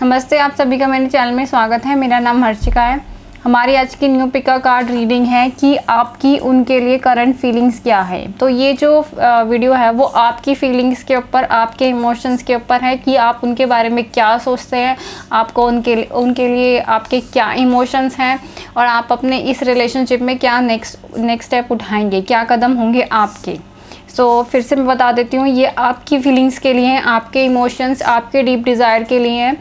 नमस्ते, आप सभी का मेरे चैनल में स्वागत है। मेरा नाम हर्षिका है। हमारी आज की न्यू पिका कार्ड रीडिंग है कि आपकी उनके लिए करंट फीलिंग्स क्या है। तो ये जो वीडियो है वो आपकी फीलिंग्स के ऊपर, आपके इमोशंस के ऊपर है कि आप उनके बारे में क्या सोचते हैं, आपको उनके लिए आपके क्या इमोशंस हैं और आप अपने इस रिलेशनशिप में क्या नेक्स्ट स्टेप उठाएंगे, क्या कदम होंगे आपके। फिर से मैं बता देती हूँ, ये आपकी फीलिंग्स के लिए हैं, आपके इमोशंस, आपके डीप डिज़ायर के लिए हैं।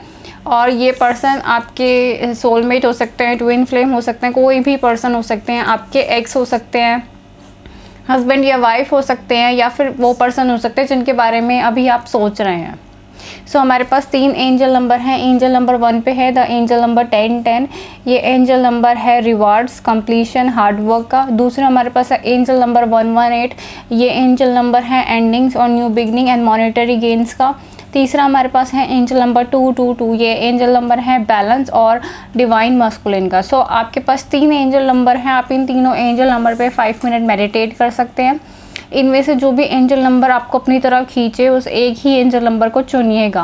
और ये पर्सन आपके सोलमेट हो सकते हैं, ट्विन फ्लेम हो सकते हैं, कोई भी पर्सन हो सकते हैं, आपके एक्स हो सकते हैं, हस्बैंड या वाइफ हो सकते हैं, या फिर वो पर्सन हो सकते हैं जिनके बारे में अभी आप सोच रहे हैं। हमारे पास 3 एंजल नंबर हैं। एंजल नंबर 1 पे है द एंजल नंबर 1010। ये एंजल नंबर है रिवार्ड्स, कंप्लीशन, हार्डवर्क का। दूसरा हमारे पास है एंजल नंबर 118। ये एंजल नंबर है एंडिंग्स और new beginning and monetary gains का। तीसरा हमारे पास है एंजल नंबर 222। ये एंजल नंबर है बैलेंस और डिवाइन मस्कुलिन का। आपके पास 3 एंजल नंबर हैं। आप इन तीनों एंजल नंबर पे 5 मिनट मेडिटेट कर सकते हैं। इनमें से जो भी एंजल नंबर आपको अपनी तरफ खींचे उस एक ही एंजल नंबर को चुनिएगा।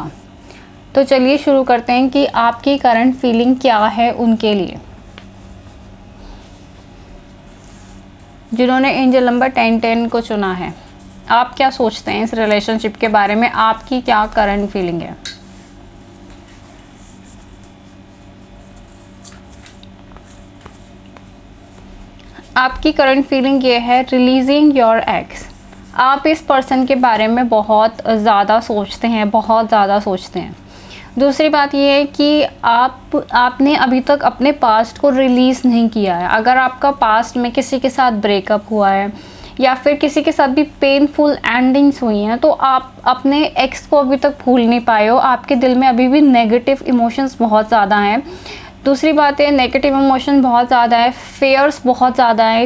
तो चलिए शुरू करते हैं कि आपकी करंट फीलिंग क्या है उनके लिए। जिन्होंने एंजल नंबर 1010 को चुना है, आप क्या सोचते हैं इस रिलेशनशिप के बारे में, आपकी क्या करंट फीलिंग है। आपकी करंट फीलिंग ये है, रिलीजिंग योर एक्स। आप इस पर्सन के बारे में बहुत ज़्यादा सोचते हैं, बहुत ज़्यादा सोचते हैं। दूसरी बात ये है कि आपने अभी तक अपने पास्ट को रिलीज़ नहीं किया है। अगर आपका पास्ट में किसी के साथ ब्रेकअप हुआ है या फिर किसी के साथ भी पेनफुल एंडिंग्स हुई हैं, तो आप अपने एक्स को अभी तक भूल नहीं पाए हो। आपके दिल में अभी भी नेगेटिव इमोशंस बहुत ज़्यादा हैं। दूसरी बात है, नेगेटिव इमोशन बहुत ज़्यादा है, फेयर्स बहुत ज़्यादा है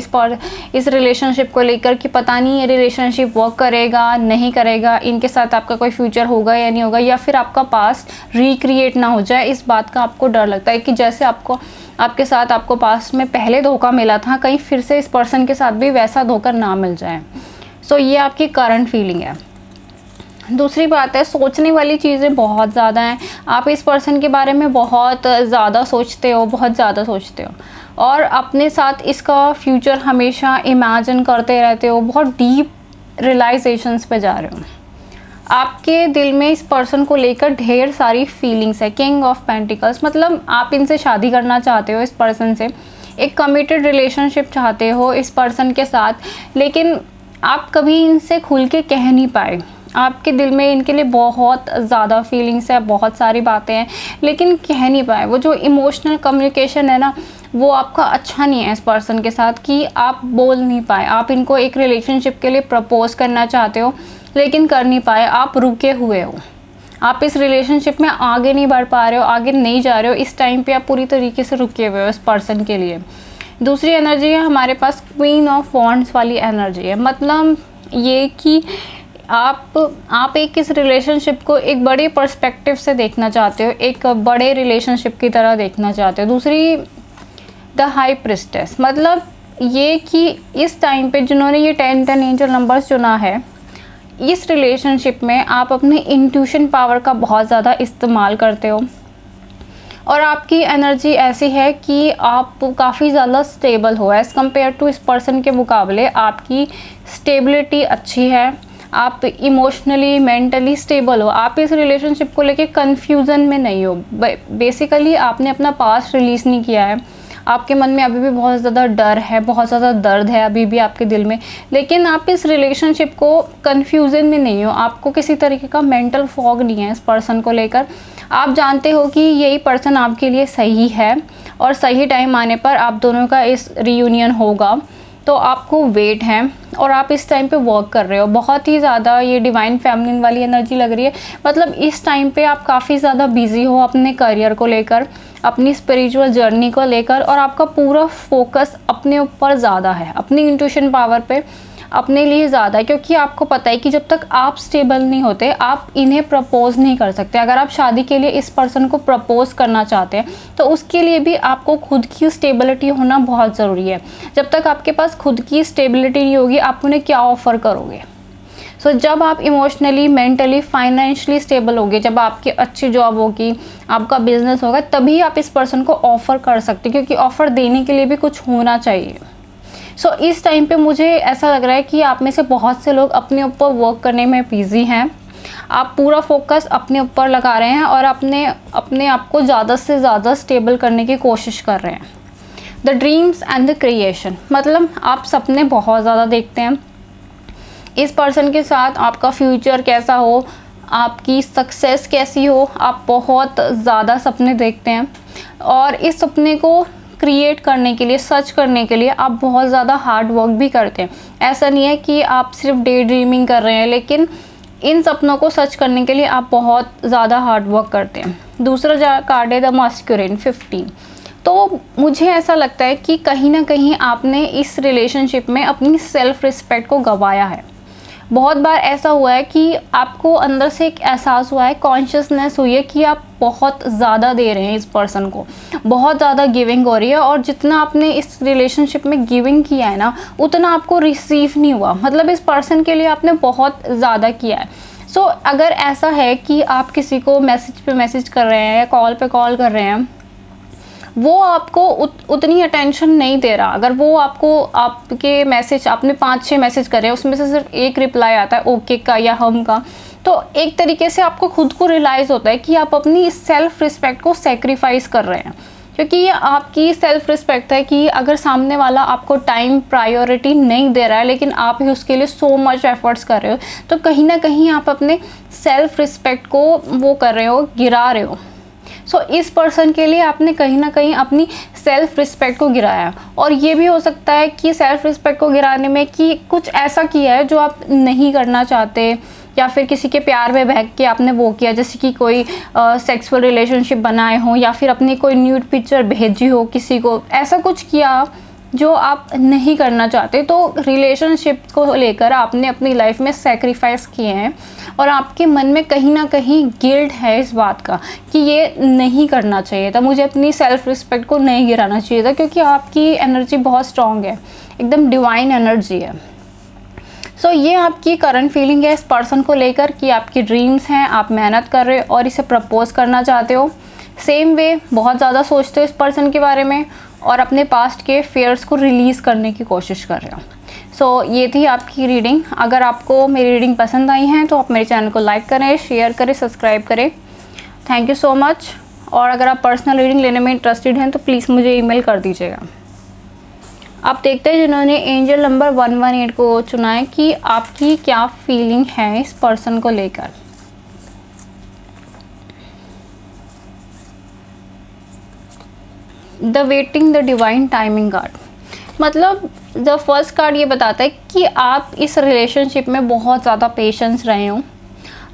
इस रिलेशनशिप को लेकर कि पता नहीं ये रिलेशनशिप वर्क करेगा नहीं करेगा, इनके साथ आपका कोई फ्यूचर होगा या नहीं होगा, या फिर आपका पास्ट रिक्रिएट ना हो जाए। इस बात का आपको डर लगता है कि जैसे आपके साथ आपको पास्ट में पहले धोखा मिला था, कहीं फिर से इस पर्सन के साथ भी वैसा धोखा ना मिल जाए। ये आपकी करंट फीलिंग है। दूसरी बात है, सोचने वाली चीज़ें बहुत ज़्यादा हैं। आप इस पर्सन के बारे में बहुत ज़्यादा सोचते हो, बहुत ज़्यादा सोचते हो और अपने साथ इसका फ्यूचर हमेशा इमेजिन करते रहते हो। बहुत डीप रियलाइजेशंस पे जा रहे हो। आपके दिल में इस पर्सन को लेकर ढेर सारी फीलिंग्स है। किंग ऑफ पेंटिकल्स, मतलब आप इनसे शादी करना चाहते हो, इस पर्सन से एक कमिटेड रिलेशनशिप चाहते हो इस पर्सन के साथ, लेकिन आप कभी इनसे खुल के कह नहीं पाए। आपके दिल में इनके लिए बहुत ज़्यादा फीलिंग्स है, बहुत सारी बातें हैं, लेकिन कह नहीं पाए। वो जो इमोशनल कम्युनिकेशन है ना, वो आपका अच्छा नहीं है इस पर्सन के साथ, कि आप बोल नहीं पाए। आप इनको एक रिलेशनशिप के लिए प्रपोज करना चाहते हो लेकिन कर नहीं पाए, आप रुके हुए हो। आप इस रिलेशनशिप में आगे नहीं बढ़ पा रहे हो, आगे नहीं जा रहे हो। इस टाइम पे आप पूरी तरीके से रुके हुए हो इस पर्सन के लिए। दूसरी एनर्जी है हमारे पास, क्वीन ऑफ वॉन्ड्स वाली एनर्जी है। मतलब ये कि आप एक इस रिलेशनशिप को एक बड़े पर्सपेक्टिव से देखना चाहते हो, एक बड़े रिलेशनशिप की तरह देखना चाहते हो। दूसरी, द हाई प्रिस्टेस, मतलब ये कि इस टाइम पे जिन्होंने ये 10 एंजल नंबर्स चुना है, इस रिलेशनशिप में आप अपने इंट्यूशन पावर का बहुत ज़्यादा इस्तेमाल करते हो और आपकी एनर्जी ऐसी है कि आप काफ़ी ज़्यादा स्टेबल हो। एज़ कम्पेयर टू इस पर्सन के मुकाबले आपकी स्टेबिलिटी अच्छी है, आप इमोशनली मेंटली स्टेबल हो। आप इस रिलेशनशिप को लेके कंफ्यूजन में नहीं हो। बेसिकली आपने अपना पास्ट रिलीज़ नहीं किया है। आपके मन में अभी भी बहुत ज़्यादा डर है, बहुत ज़्यादा दर्द है अभी भी आपके दिल में, लेकिन आप इस रिलेशनशिप को कंफ्यूजन में नहीं हो। आपको किसी तरीके का मेंटल फॉग नहीं है इस पर्सन को लेकर। आप जानते हो कि यही पर्सन आपके लिए सही है और सही टाइम आने पर आप दोनों का इस रियूनियन होगा। तो आपको वेट है और आप इस टाइम पे वर्क कर रहे हो। बहुत ही ज़्यादा ये डिवाइन फेमिनिन वाली एनर्जी लग रही है। मतलब इस टाइम पे आप काफ़ी ज़्यादा बिजी हो अपने करियर को लेकर, अपनी स्पिरिचुअल जर्नी को लेकर, और आपका पूरा फोकस अपने ऊपर ज़्यादा है, अपनी इंट्यूशन पावर पे अपने लिए ज़्यादा है, क्योंकि आपको पता है कि जब तक आप स्टेबल नहीं होते आप इन्हें प्रपोज नहीं कर सकते। अगर आप शादी के लिए इस पर्सन को प्रपोज करना चाहते हैं तो उसके लिए भी आपको खुद की स्टेबिलिटी होना बहुत ज़रूरी है। जब तक आपके पास खुद की स्टेबिलिटी नहीं होगी, आप उन्हें क्या ऑफ़र करोगे। सो जब आप इमोशनली, मेंटली, फाइनेंशियली स्टेबल होगे, जब आपकी अच्छी जॉब होगी, आपका बिजनेस होगा, तभी आप इस पर्सन को ऑफ़र कर सकते, क्योंकि ऑफ़र देने के लिए भी कुछ होना चाहिए। सो इस टाइम पे मुझे ऐसा लग रहा है कि आप में से बहुत से लोग अपने ऊपर वर्क करने में बिजी हैं। आप पूरा फोकस अपने ऊपर लगा रहे हैं और अपने आप को ज़्यादा से ज़्यादा स्टेबल करने की कोशिश कर रहे हैं। The dreams and the creation, मतलब आप सपने बहुत ज़्यादा देखते हैं। इस पर्सन के साथ आपका फ्यूचर कैसा हो, आपकी सक्सेस कैसी हो, आप बहुत ज़्यादा सपने देखते हैं। और इस सपने को क्रिएट करने के लिए, सर्च करने के लिए आप बहुत ज़्यादा हार्ड वर्क भी करते हैं। ऐसा नहीं है कि आप सिर्फ डे ड्रीमिंग कर रहे हैं, लेकिन इन सपनों को सर्च करने के लिए आप बहुत ज़्यादा हार्ड वर्क करते हैं। दूसरा कार्ड है द मास्कुलिन 15। तो मुझे ऐसा लगता है कि कहीं ना कहीं आपने इस रिलेशनशिप में अपनी सेल्फ रिस्पेक्ट को गंवाया है। बहुत बार ऐसा हुआ है कि आपको अंदर से एक एहसास हुआ है, कॉन्शियसनेस हुई है कि आप बहुत ज़्यादा दे रहे हैं इस पर्सन को, बहुत ज़्यादा गिविंग हो रही है, और जितना आपने इस रिलेशनशिप में गिविंग किया है ना, उतना आपको रिसीव नहीं हुआ। मतलब इस पर्सन के लिए आपने बहुत ज़्यादा किया है। सो अगर ऐसा है कि आप किसी को मैसेज पे मैसेज कर रहे हैं या कॉल पे कॉल कर रहे हैं, वो आपको उतनी अटेंशन नहीं दे रहा, अगर वो आपके मैसेज, आपने 5-6 मैसेज करे, उसमें से सिर्फ एक रिप्लाई आता है ओके का या हम का, तो एक तरीके से आपको खुद को रियलाइज़ होता है कि आप अपनी सेल्फ रिस्पेक्ट को सेक्रीफाइस कर रहे हैं। क्योंकि ये आपकी सेल्फ रिस्पेक्ट है कि अगर सामने वाला आपको टाइम प्रायोरिटी नहीं दे रहा है, लेकिन आप ही उसके लिए सो मच एफर्ट्स कर रहे हो, तो कहीं ना कहीं आप अपने सेल्फ रिस्पेक्ट को वो कर रहे हो, गिरा रहे हो। सो इस पर्सन के लिए आपने कहीं ना कहीं अपनी सेल्फ रिस्पेक्ट को गिराया। और ये भी हो सकता है कि सेल्फ रिस्पेक्ट को गिराने में कि कुछ ऐसा किया है जो आप नहीं करना चाहते, या फिर किसी के प्यार में बहक के आपने वो किया, जैसे कि कोई सेक्सुअल रिलेशनशिप बनाए हो, या फिर अपनी कोई न्यूड पिक्चर भेजी हो किसी को, ऐसा कुछ किया जो आप नहीं करना चाहते। तो रिलेशनशिप को लेकर आपने अपनी लाइफ में सेक्रीफाइस किए हैं, और आपके मन में कहीं ना कहीं गिल्ट है इस बात का कि ये नहीं करना चाहिए था, मुझे अपनी सेल्फ रिस्पेक्ट को नहीं गिराना चाहिए था, क्योंकि आपकी एनर्जी बहुत स्ट्रॉन्ग है, एकदम डिवाइन एनर्जी है। सो ये आपकी करंट फीलिंग है इस पर्सन को लेकर कि आपकी ड्रीम्स हैं, आप मेहनत कर रहे हो और इसे प्रपोज करना चाहते हो। सेम वे बहुत ज़्यादा सोचते हो इस पर्सन के बारे में, और अपने पास्ट के फेयर्स को रिलीज़ करने की कोशिश कर रहे हो। सो ये थी आपकी रीडिंग। अगर आपको मेरी रीडिंग पसंद आई है तो आप मेरे चैनल को लाइक करें, शेयर करें, सब्सक्राइब करें। Thank you so much. और अगर आप पर्सनल रीडिंग लेने में इंटरेस्टेड हैं तो प्लीज़ मुझे ईमेल कर दीजिएगा। आप देखते हैं जिन्होंने एंजल नंबर 118 को चुना है कि आपकी क्या फीलिंग है इस पर्सन को लेकर। The waiting, the divine timing card, मतलब द फर्स्ट कार्ड ये बताता है कि आप इस रिलेशनशिप में बहुत ज़्यादा पेशेंस रहे हो,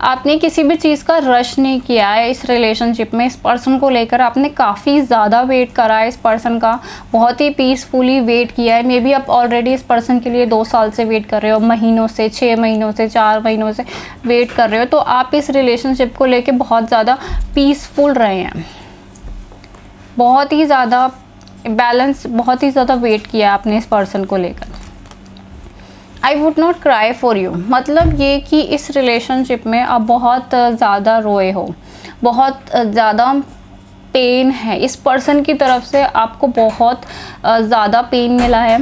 आपने किसी भी चीज़ का रश नहीं किया है इस रिलेशनशिप में। इस पर्सन को लेकर आपने काफ़ी ज़्यादा वेट करा है, इस पर्सन का बहुत ही पीसफुली वेट किया है। मे बी आप ऑलरेडी इस पर्सन के लिए 2 साल से वेट कर रहे हो, महीनों से, 6 महीनों से, 4 महीनों से वेट कर रहे हो। तो आप इस रिलेशनशिप को लेकर बहुत ज़्यादा पीसफुल रहे हैं, बहुत ही ज़्यादा बैलेंस, बहुत ही ज़्यादा वेट किया आपने इस पर्सन को लेकर। I would not cry for you, मतलब ये कि इस रिलेशनशिप में आप बहुत ज़्यादा रोए हो, बहुत ज़्यादा पेन है इस पर्सन की तरफ से, आपको बहुत ज़्यादा पेन मिला है,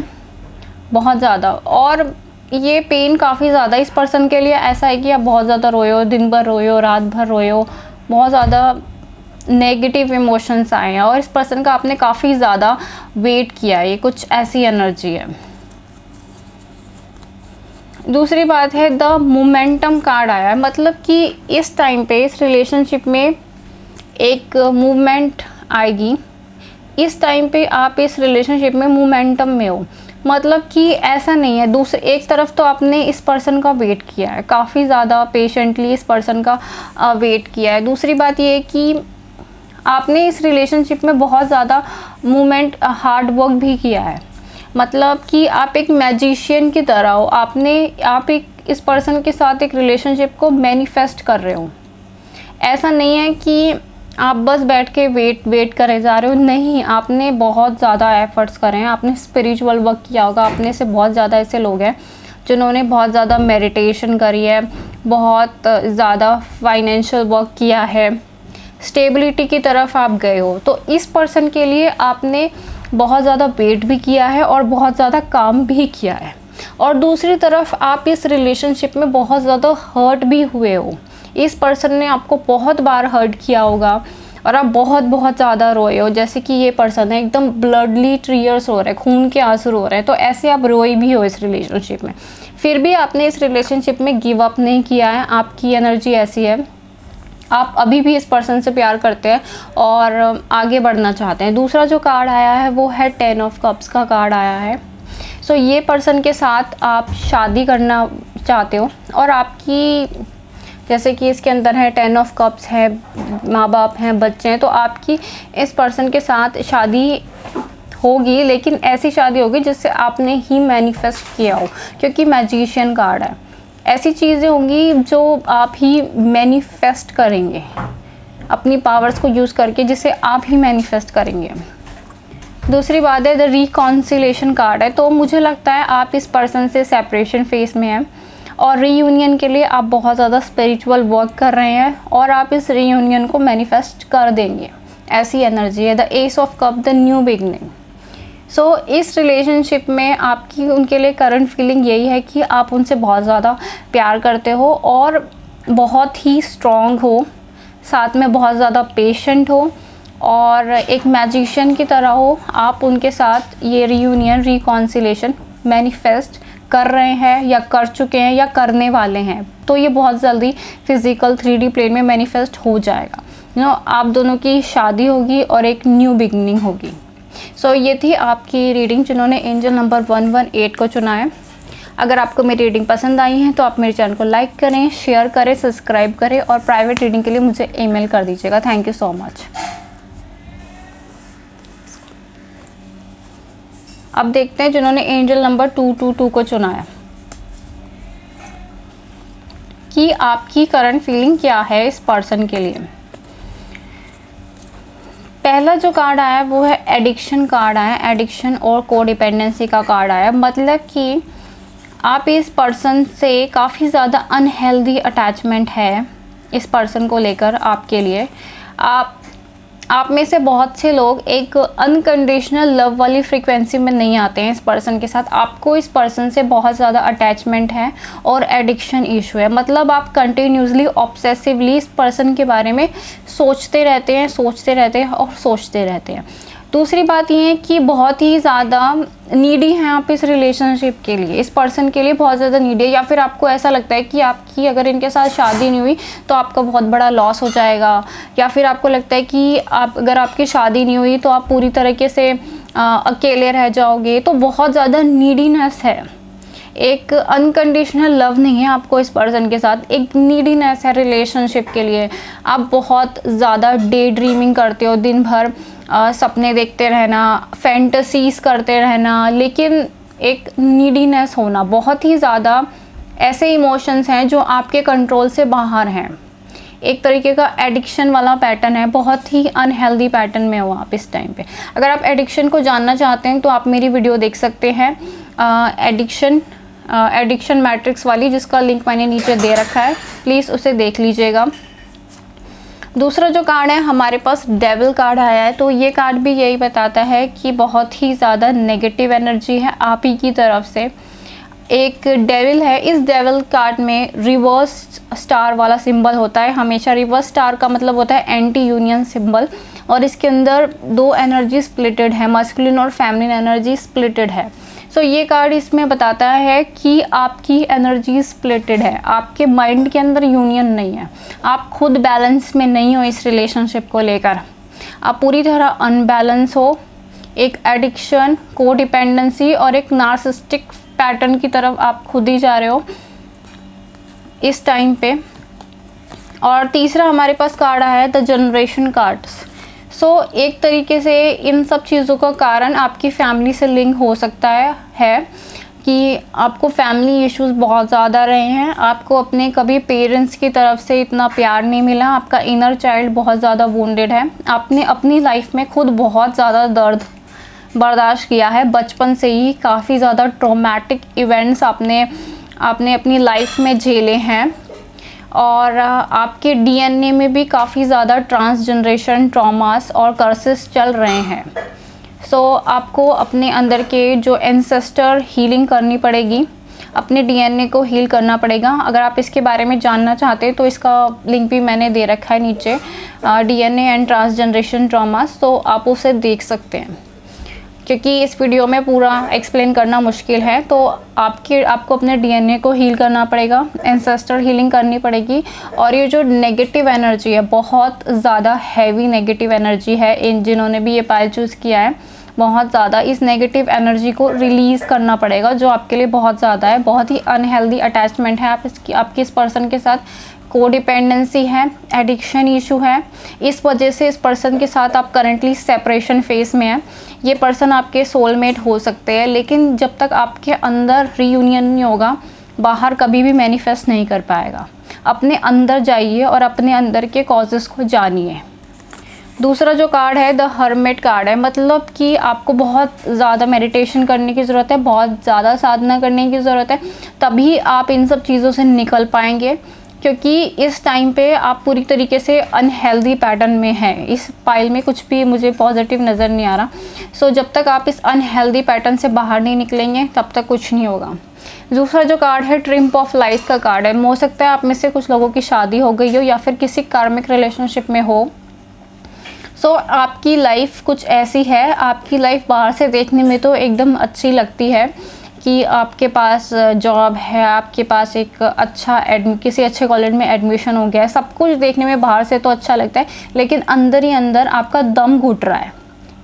बहुत ज़्यादा। और ये पेन काफ़ी ज़्यादा इस पर्सन के लिए ऐसा है कि आप बहुत ज़्यादा रोए हो, दिन भर रोए हो, रात भर रोए हो, बहुत ज़्यादा नेगेटिव इमोशंस आए हैं, और इस पर्सन का आपने काफ़ी ज़्यादा वेट किया है। ये कुछ ऐसी एनर्जी है। दूसरी बात है द मोमेंटम कार्ड आया है, मतलब कि इस टाइम पे इस रिलेशनशिप में एक मूवमेंट आएगी। इस टाइम पे आप इस रिलेशनशिप में मोमेंटम में हो, मतलब कि ऐसा नहीं है दूसरे एक तरफ तो आपने इस पर्सन का वेट किया है, काफ़ी ज़्यादा पेशेंटली इस पर्सन का वेट किया है। दूसरी बात ये है कि आपने इस रिलेशनशिप में बहुत ज़्यादा मूवमेंट, हार्ड वर्क भी किया है, मतलब कि आप एक मैजिशियन की तरह हो। आप एक इस पर्सन के साथ एक रिलेशनशिप को मैनिफेस्ट कर रहे हो। ऐसा नहीं है कि आप बस बैठ के वेट करे जा रहे हो, नहीं, आपने बहुत ज़्यादा एफर्ट्स करे हैं, आपने स्पिरिचुअल वर्क किया होगा, अपने से बहुत ज़्यादा ऐसे लोग हैं जिन्होंने बहुत ज़्यादा मेडिटेशन करी है, बहुत ज़्यादा फाइनेंशियल वर्क किया है, स्टेबिलिटी की तरफ आप गए हो, तो इस पर्सन के लिए आपने बहुत ज़्यादा वेट भी किया है और बहुत ज़्यादा काम भी किया है। और दूसरी तरफ आप इस रिलेशनशिप में बहुत ज़्यादा हर्ट भी हुए हो। इस पर्सन ने आपको बहुत बार हर्ट किया होगा और आप बहुत बहुत ज़्यादा रोए हो। जैसे कि ये पर्सन है एकदम ब्लडली टीयर्स हो रहे हैं, खून के आंसू रो रहे हैं, तो ऐसे आप रोए भी हो इस रिलेशनशिप में। फिर भी आपने इस रिलेशनशिप में गिव अप नहीं किया है। आपकी एनर्जी ऐसी है, आप अभी भी इस पर्सन से प्यार करते हैं और आगे बढ़ना चाहते हैं। दूसरा जो कार्ड आया है वो है 10 ऑफ कप्स का कार्ड आया है। सो ये पर्सन के साथ आप शादी करना चाहते हो और आपकी, जैसे कि इसके अंदर है 10 ऑफ कप्स है, माँ बाप हैं, बच्चे हैं, तो आपकी इस पर्सन के साथ शादी होगी, लेकिन ऐसी शादी होगी जिससे आपने ही मैनिफेस्ट किया हो, क्योंकि मैजिशियन कार्ड है। ऐसी चीज़ें होंगी जो आप ही मैनिफेस्ट करेंगे अपनी पावर्स को यूज़ करके, जिसे आप ही मैनिफेस्ट करेंगे। दूसरी बात है द रिकॉन्सिलेशन कार्ड है, तो मुझे लगता है आप इस पर्सन से सेपरेशन फेस में हैं और रीयूनियन के लिए आप बहुत ज़्यादा स्पिरिचुअल वर्क कर रहे हैं और आप इस रीयूनियन को मैनिफेस्ट कर देंगे, ऐसी एनर्जी है। The ace of cup, the new beginning. So इस रिलेशनशिप में आपकी उनके लिए करंट फीलिंग यही है कि आप उनसे बहुत ज़्यादा प्यार करते हो और बहुत ही स्ट्रॉन्ग हो, साथ में बहुत ज़्यादा पेशेंट हो और एक मैजिशियन की तरह हो। आप उनके साथ ये रीयूनियन, रिकॉन्सिलेशन मैनिफेस्ट कर रहे हैं या कर चुके हैं या करने वाले हैं, तो ये बहुत जल्दी फिज़िकल 3D प्लेन में मैनिफेस्ट हो जाएगा। आप दोनों की शादी होगी और एक न्यू बिगनिंग होगी। सो ये थी आपकी रीडिंग जिन्होंने एंजल नंबर 118 को चुना है। अगर आपको मेरी रीडिंग पसंद आई है तो आप मेरे चैनल को लाइक करें, शेयर करें, सब्सक्राइब करें और प्राइवेट रीडिंग के लिए मुझे ईमेल कर दीजिएगा। Thank you so much. अब देखते हैं जिन्होंने एंजल नंबर 222 को चुना है कि आपकी करंट फीलिंग क्या है इस पर्सन के लिए। पहला जो कार्ड आया वो है एडिक्शन कार्ड आया, एडिक्शन और कोडिपेंडेंसी का कार्ड आया। मतलब कि आप इस पर्सन से काफ़ी ज़्यादा अनहेल्दी अटैचमेंट है इस पर्सन को लेकर आपके लिए। आप में से बहुत से लोग एक अनकंडीशनल लव वाली फ्रीक्वेंसी में नहीं आते हैं इस पर्सन के साथ। आपको इस पर्सन से बहुत ज़्यादा अटैचमेंट है और एडिक्शन इशू है। मतलब आप कंटिन्यूसली ऑब्सेसिवली इस पर्सन के बारे में सोचते रहते हैं और सोचते रहते हैं। दूसरी बात ये है कि बहुत ही ज़्यादा नीडी हैं आप इस रिलेशनशिप के लिए, इस पर्सन के लिए बहुत ज़्यादा नीडी है। या फिर आपको ऐसा लगता है कि आपकी अगर इनके साथ शादी नहीं हुई तो आपका बहुत बड़ा लॉस हो जाएगा, या फिर आपको लगता है कि अगर आपकी शादी नहीं हुई तो आप पूरी तरीके से अकेले रह जाओगे। तो बहुत ज़्यादा नीडीनेस है, एक अनकंडीशनल लव नहीं है आपको इस पर्सन के साथ, एक नीडीनेस है रिलेशनशिप के लिए। आप बहुत ज़्यादा डे ड्रीमिंग करते हो, दिन भर सपने देखते रहना, फैंटेसीज करते रहना, लेकिन एक नीडीनेस होना, बहुत ही ज़्यादा ऐसे इमोशंस हैं जो आपके कंट्रोल से बाहर हैं। एक तरीके का एडिक्शन वाला पैटर्न है, बहुत ही अनहेल्दी पैटर्न में हो आप इस टाइम पे। अगर आप एडिक्शन को जानना चाहते हैं तो आप मेरी वीडियो देख सकते हैं एडिक्शन मैट्रिक्स वाली, जिसका लिंक मैंने नीचे दे रखा है, प्लीज़ उसे देख लीजिएगा। दूसरा जो कार्ड है हमारे पास डेविल कार्ड आया है, तो ये कार्ड भी यही बताता है कि बहुत ही ज़्यादा नेगेटिव एनर्जी है आप ही की तरफ से। एक डेविल है, इस डेविल कार्ड में रिवर्स स्टार वाला सिंबल होता है हमेशा। रिवर्स स्टार का मतलब होता है एंटी यूनियन सिंबल, और इसके अंदर दो एनर्जी स्प्लिटेड है, मस्कुलिन और फेमिनिन एनर्जी स्प्लिटेड है। सो ये कार्ड इसमें बताता है कि आपकी एनर्जी स्प्लिटेड है, आपके माइंड के अंदर यूनियन नहीं है, आप खुद बैलेंस में नहीं हो इस रिलेशनशिप को लेकर, आप पूरी तरह अनबैलेंस हो। एक एडिक्शन, कोडिपेंडेंसी और एक नार्सिसिस्टिक पैटर्न की तरफ आप खुद ही जा रहे हो इस टाइम पे। और तीसरा हमारे पास कार्ड आया है द जनरेशन कार्ड्स। सो एक तरीके से इन सब चीज़ों का कारण आपकी फैमिली से लिंक हो सकता है कि आपको फैमिली इश्यूज बहुत ज़्यादा रहे हैं, आपको अपने कभी पेरेंट्स की तरफ से इतना प्यार नहीं मिला, आपका इनर चाइल्ड बहुत ज़्यादा वुंडेड है, आपने अपनी लाइफ में खुद बहुत ज़्यादा दर्द बर्दाश्त किया है, बचपन से ही काफ़ी ज़्यादा ट्रॉमेटिक इवेंट्स आपने आपने अपनी लाइफ में झेले हैं, और आपके डीएनए में भी काफ़ी ज़्यादा ट्रांसजनरेशन ट्रॉमास और कर्सेस चल रहे हैं। सो आपको अपने अंदर के जो एंसेस्टर हीलिंग करनी पड़ेगी, अपने डीएनए को हील करना पड़ेगा। अगर आप इसके बारे में जानना चाहते हैं तो इसका लिंक भी मैंने दे रखा है नीचे, डीएनए एंड ट्रांसजनरेशन ट्रॉमास, तो आप उसे देख सकते हैं। क्योंकि इस वीडियो में पूरा एक्सप्लेन करना मुश्किल है, तो आपको अपने डीएनए को हील करना पड़ेगा, एंसेस्टर हीलिंग करनी पड़ेगी। और ये जो नेगेटिव एनर्जी है, बहुत ज़्यादा हैवी नेगेटिव एनर्जी है, इन जिन्होंने भी ये पाइल चूज़ किया है, बहुत ज़्यादा इस नेगेटिव एनर्जी को रिलीज़ करना पड़ेगा, जो आपके लिए बहुत ज़्यादा है। बहुत ही अनहेल्दी अटैचमेंट है आपकी इस पर्सन के साथ, कोडिपेंडेंसी है, एडिक्शन इशू है। इस वजह से इस पर्सन के साथ आप करंटली सेपरेशन फेस में हैं। ये पर्सन आपके सोलमेट हो सकते हैं, लेकिन जब तक आपके अंदर रीयूनियन नहीं होगा, बाहर कभी भी मैनिफेस्ट नहीं कर पाएगा। अपने अंदर जाइए और अपने अंदर के कॉजेज़ को जानिए। दूसरा जो कार्ड है द हर्मिट कार्ड है, मतलब कि आपको बहुत ज़्यादा मेडिटेशन करने की ज़रूरत है, बहुत ज़्यादा साधना करने की ज़रूरत है, तभी आप इन सब चीज़ों से निकल पाएंगे। क्योंकि इस टाइम पे आप पूरी तरीके से अनहेल्दी पैटर्न में हैं। इस पाइल में कुछ भी मुझे पॉजिटिव नज़र नहीं आ रहा। सो जब तक आप इस अनहेल्दी पैटर्न से बाहर नहीं निकलेंगे तब तक कुछ नहीं होगा। दूसरा जो कार्ड है ट्रिम्प ऑफ लाइफ का कार्ड है। हो सकता है आप में से कुछ लोगों की शादी हो गई हो या फिर किसी कार्मिक रिलेशनशिप में हो। सो आपकी लाइफ कुछ ऐसी है, आपकी लाइफ बाहर से देखने में तो एकदम अच्छी लगती है कि आपके पास जॉब है, आपके पास एक अच्छा किसी अच्छे कॉलेज में एडमिशन हो गया है, सब कुछ देखने में बाहर से तो अच्छा लगता है, लेकिन अंदर ही अंदर आपका दम घुट रहा है।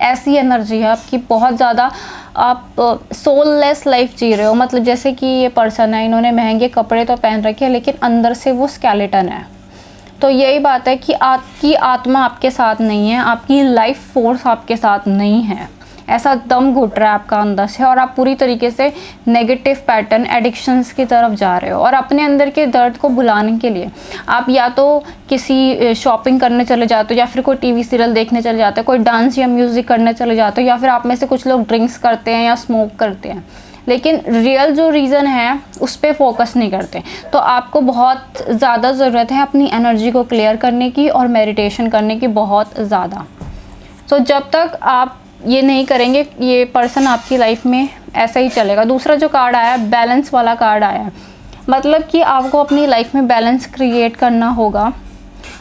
ऐसी एनर्जी है आपकी, बहुत ज़्यादा आप सोललेस लाइफ जी रहे हो। मतलब जैसे कि ये पर्सन है, इन्होंने महंगे कपड़े तो पहन रखे हैं, लेकिन अंदर से वो स्केलेटन है। तो यही बात है कि आपकी आत्मा आपके साथ नहीं है, आपकी लाइफ फोर्स आपके साथ नहीं है। ऐसा दम घुट रहा है आपका अंदर से, और आप पूरी तरीके से नेगेटिव पैटर्न, एडिक्शंस की तरफ जा रहे हो। और अपने अंदर के दर्द को भुलाने के लिए आप या तो किसी शॉपिंग करने चले जाते हो, या फिर कोई टीवी सीरियल देखने चले जाते हो, कोई डांस या म्यूज़िक करने चले जाते हो, या फिर आप में से कुछ लोग ड्रिंक्स करते हैं या स्मोक करते हैं, लेकिन रियल जो रीज़न है उस पर फोकस नहीं करते। तो आपको बहुत ज़्यादा ज़रूरत है अपनी एनर्जी को क्लियर करने की और मेडिटेशन करने की, बहुत ज़्यादा। तो जब तक आप ये नहीं करेंगे, ये पर्सन आपकी लाइफ में ऐसा ही चलेगा। दूसरा जो कार्ड आया है, बैलेंस वाला कार्ड आया है। मतलब कि आपको अपनी लाइफ में बैलेंस क्रिएट करना होगा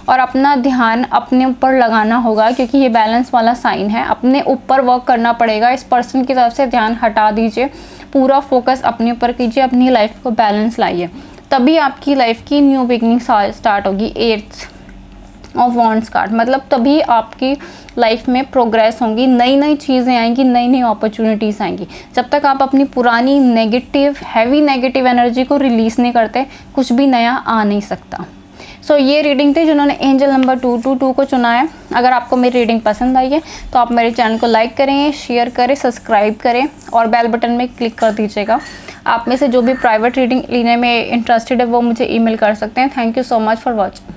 और अपना ध्यान अपने ऊपर लगाना होगा, क्योंकि ये बैलेंस वाला साइन है। अपने ऊपर वर्क करना पड़ेगा। इस पर्सन की तरफ से ध्यान हटा दीजिए, पूरा फोकस अपने ऊपर कीजिए, अपनी लाइफ को बैलेंस लाइए, तभी आपकी लाइफ की न्यू बिगनिंग स्टार्ट होगी। 8 ऑफ वॉन्ड्स कार्ड, मतलब तभी आपकी लाइफ में प्रोग्रेस होंगी, नई नई चीज़ें आएंगी, नई नई अपॉर्चुनिटीज़ आएंगी। जब तक आप अपनी पुरानी नेगेटिव, हैवी नेगेटिव एनर्जी को रिलीज़ नहीं करते, कुछ भी नया आ नहीं सकता। सो ये रीडिंग थी जिन्होंने एंजल नंबर 222 को चुना है। अगर आपको मेरी रीडिंग पसंद आई है तो आप मेरे चैनल को लाइक करें, शेयर करें, सब्सक्राइब करें और बेल बटन में क्लिक कर दीजिएगा। आप में से जो भी प्राइवेट रीडिंग लेने में इंटरेस्टेड है वो मुझे ईमेल कर सकते हैं। Thank you so much for watching.